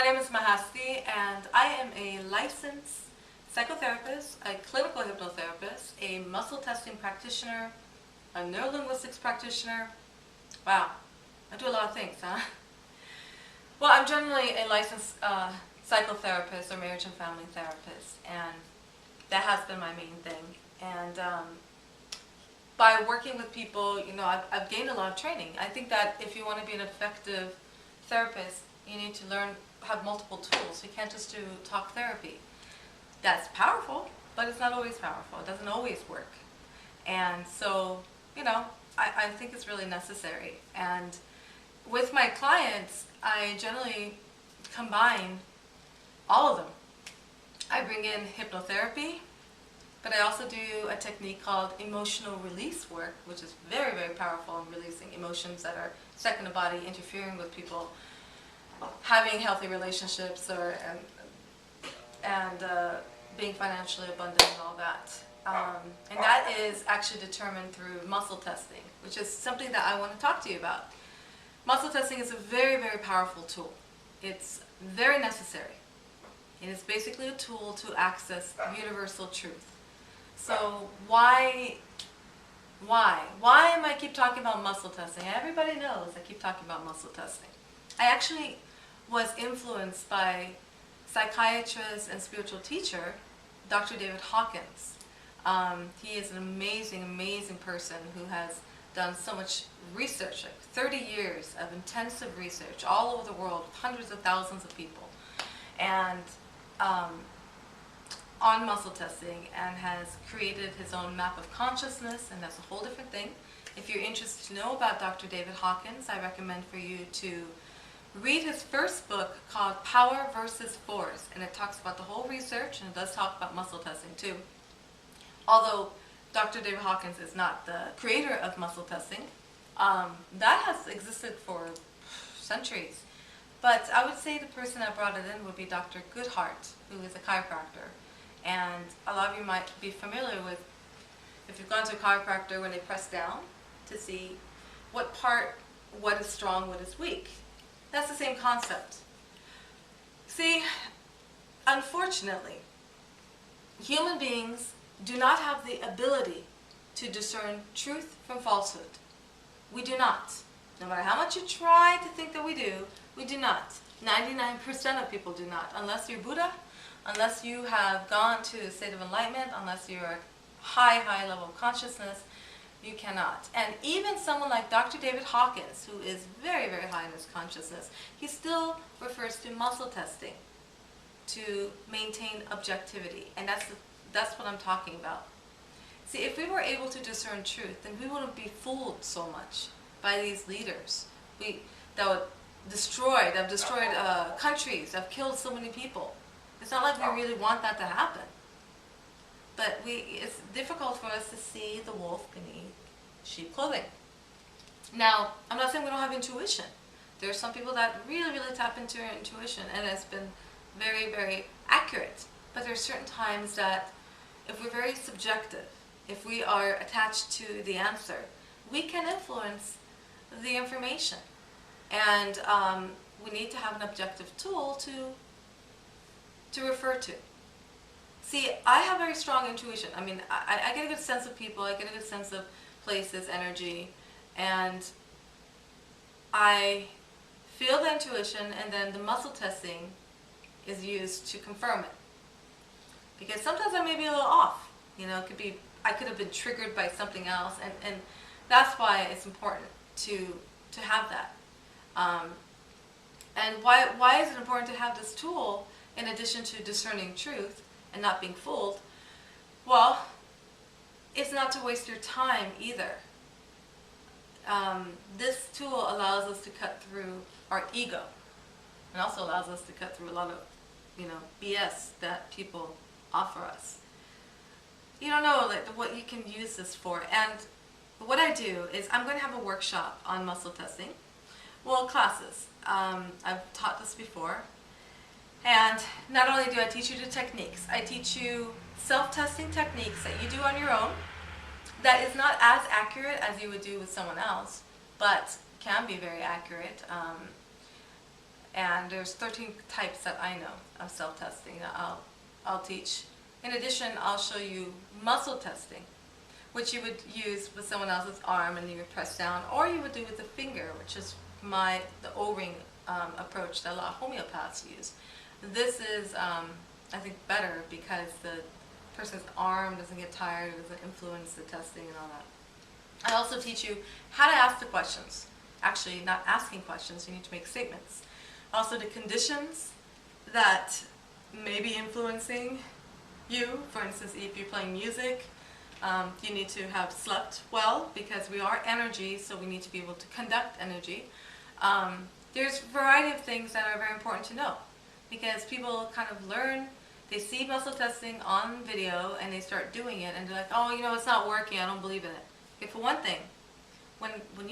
My name is Mahastee, and I am a licensed psychotherapist, a clinical hypnotherapist, a muscle testing practitioner, a neurolinguistics practitioner. Wow, I do a lot of things, huh? Well, I'm generally a licensed psychotherapist or marriage and family therapist, and that has been my main thing. And by working with people, I've gained a lot of training. I think that if you want to be an effective therapist, you need to have multiple tools. You can't just do talk therapy. That's powerful, but it's not always powerful. It doesn't always work. And so, I think it's really necessary. And with my clients, I generally combine all of them. I bring in hypnotherapy, but I also do a technique called emotional release work, which is very, very powerful in releasing emotions that are stuck in the body, interfering with people having healthy relationships and being financially abundant and all that. And that is actually determined through muscle testing, which is something that I want to talk to you about. Muscle testing is a very, very powerful tool. It's very necessary. It is basically a tool to access universal truth. So why am I keep talking about muscle testing? Everybody knows I keep talking about muscle testing. I actually was influenced by psychiatrist and spiritual teacher, Dr. David Hawkins. He is an amazing, amazing person who has done so much research, like 30 years of intensive research all over the world with hundreds of thousands of people, and on muscle testing, and has created his own map of consciousness, and that's a whole different thing. If you're interested to know about Dr. David Hawkins, I recommend for you to read his first book called Power versus Force, and it talks about the whole research, and it does talk about muscle testing too. Although Dr. David Hawkins is not the creator of muscle testing, that has existed for centuries. But I would say the person that brought it in would be Dr. Goodhart, who is a chiropractor. And a lot of you might be familiar with, if you've gone to a chiropractor, when they press down to see what is strong, what is weak. That's the same concept. See, unfortunately, human beings do not have the ability to discern truth from falsehood. We do not. No matter how much you try to think that we do not. 99% of people do not. Unless you're Buddha, unless you have gone to a state of enlightenment, unless you're a high, high level of consciousness, you cannot. And even someone like Dr. David Hawkins, who is very, very high in his consciousness, he still refers to muscle testing to maintain objectivity. And that's what I'm talking about. See, if we were able to discern truth, then we wouldn't be fooled so much by these leaders that have destroyed countries, that have killed so many people. It's not like we really want that to happen. But it's difficult for us to see the wolf beneath sheep clothing. Now, I'm not saying we don't have intuition. There are some people that really, really tap into their intuition, and it's been very, very accurate. But there are certain times that if we're very subjective, if we are attached to the answer, we can influence the information. And we need to have an objective tool to refer to. See, I have very strong intuition. I mean, I get a good sense of people, I get a good sense of places, energy, and I feel the intuition, and then the muscle testing is used to confirm it. Because sometimes I may be a little off. I could have been triggered by something else, and that's why it's important to have that. And why is it important to have this tool in addition to discerning truth and not being fooled? Well, it's not to waste your time either. This tool allows us to cut through our ego, and also allows us to cut through a lot of, BS that people offer us. You don't know what you can use this for. And what I do is I'm going to have a workshop on muscle testing. Well, classes. I've taught this before. And not only do I teach you the techniques, I teach you self-testing techniques that you do on your own that is not as accurate as you would do with someone else, but can be very accurate. And there's 13 types that I know of self-testing that I'll teach. In addition, I'll show you muscle testing, which you would use with someone else's arm and you would press down, or you would do with the finger, which is the O-ring approach that a lot of homeopaths use. This is, I think, better because the person's arm doesn't get tired, it doesn't influence the testing and all that. I also teach you how to ask the questions. Actually, not asking questions, you need to make statements. Also the conditions that may be influencing you. For instance, if you're playing music, you need to have slept well because we are energy, so we need to be able to conduct energy. There's a variety of things that are very important to know because people kind of learn, they see muscle testing on video and they start doing it and they're like, oh, you know, it's not working, I don't believe in it. Okay, for one thing, when you